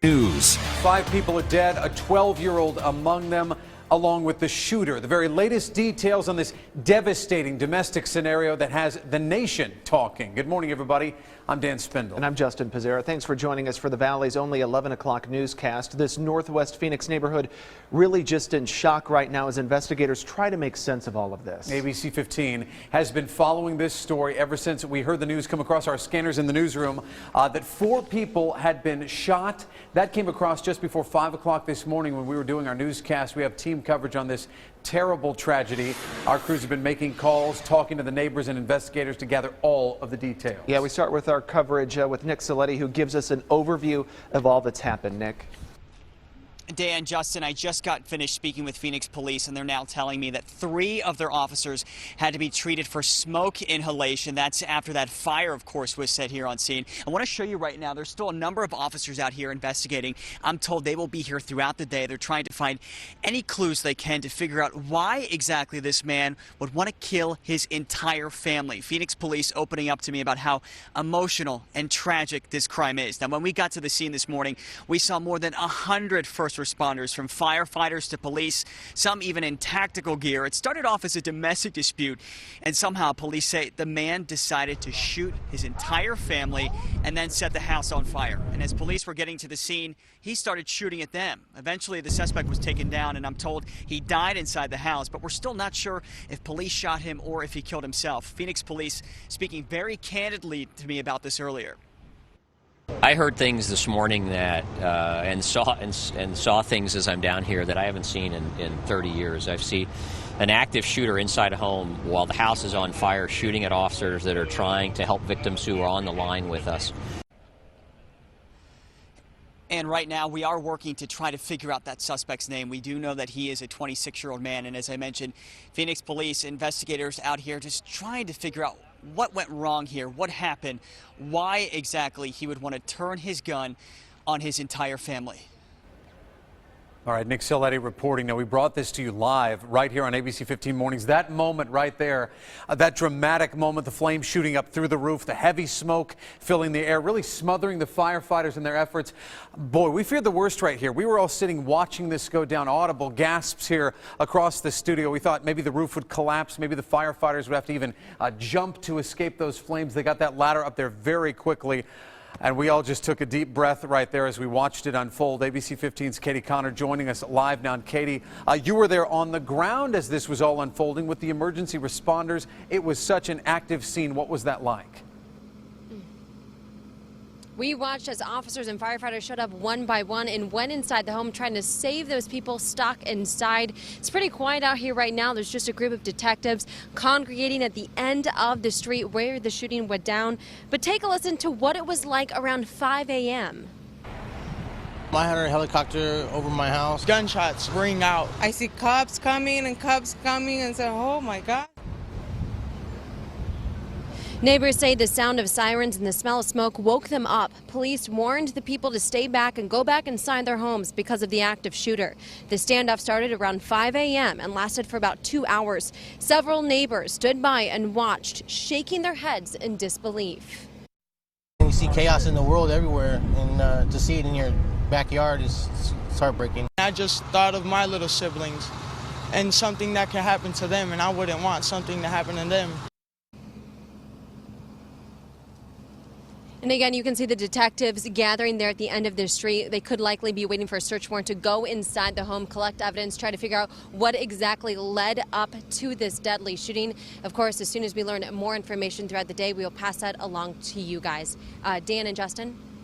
News. 5 people are dead, a 12-year-old among them, along with the shooter. The very latest details on this devastating domestic scenario that has the nation talking. Good morning, everybody. I'm Dan Spindle. And I'm Justin Pizzera. Thanks for joining us for the Valley's only 11 o'clock newscast. This Northwest Phoenix neighborhood really just in shock right now as investigators try to make sense of all of this. ABC 15 has been following this story ever since we heard the news come across our scanners in the newsroom that 4 people had been shot. That came across just before 5 o'clock this morning when we were doing our newscast. We have team coverage on this terrible tragedy. Our crews have been making calls, talking to the neighbors and investigators to gather all of the details. Yeah, we start with our coverage with Nick Saletti, who gives us an overview of all that's happened. Nick. Dan, Justin, I just got finished speaking with Phoenix police, and they're now telling me that 3 of their officers had to be treated for smoke inhalation. That's after that fire, of course, was set here on scene. I want to show you right now, there's still a number of officers out here investigating. I'm told they will be here throughout the day. They're trying to find any clues they can to figure out why exactly this man would want to kill his entire family. Phoenix police opening up to me about how emotional and tragic this crime is. Now, when we got to the scene this morning, we saw more than 100 first responders, from firefighters to police, some even in tactical gear. It started off as a domestic dispute, and somehow police say the man decided to shoot his entire family and then set the house on fire. And as police were getting to the scene, he started shooting at them. Eventually, the suspect was taken down, and I'm told he died inside the house, but we're still not sure if police shot him or if he killed himself. Phoenix police speaking very candidly to me about this earlier. I heard things this morning that and saw things as I'm down here that I haven't seen in 30 years. I've seen an active shooter inside a home while the house is on fire, shooting at officers that are trying to help victims who are on the line with us. And right now, we are working to try to figure out that suspect's name. We do know that he is a 26-year-old man. And as I mentioned, Phoenix police investigators out here just trying to figure out what went wrong here, what happened, why exactly he would want to turn his gun on his entire family. All right, Nick Saletti reporting. Now, we brought this to you live right here on ABC 15 Mornings. That moment right there, that dramatic moment, the flames shooting up through the roof, the heavy smoke filling the air, really smothering the firefighters in their efforts. Boy, we feared the worst right here. We were all sitting watching this go down, audible gasps here across the studio. We thought maybe the roof would collapse, maybe the firefighters would have to even jump to escape those flames. They got that ladder up there very quickly. And we all just took a deep breath right there as we watched it unfold. ABC 15's Katie Connor joining us live now. And Katie, you were there on the ground as this was all unfolding with the emergency responders. It was such an active scene. What was that like? We watched as officers and firefighters showed up one by one and went inside the home trying to save those people stuck inside. It's pretty quiet out here right now. There's just a group of detectives congregating at the end of the street where the shooting went down. But take a listen to what it was like around 5 a.m. I had a helicopter over my house. Gunshots ring out. I see cops coming and say, oh my God. Neighbors say the sound of sirens and the smell of smoke woke them up. Police warned the people to stay back and go back inside their homes because of the active shooter. The standoff started around 5 a.m. and lasted for about 2 hours. Several neighbors stood by and watched, shaking their heads in disbelief. You see chaos in the world everywhere, and to see it in your backyard is heartbreaking. I just thought of my little siblings and something that could happen to them, and I wouldn't want something to happen to them. And again, you can see the detectives gathering there at the end of the street. They could likely be waiting for a search warrant to go inside the home, collect evidence, try to figure out what exactly led up to this deadly shooting. Of course, as soon as we learn more information throughout the day, we will pass that along to you guys. Dan and Justin?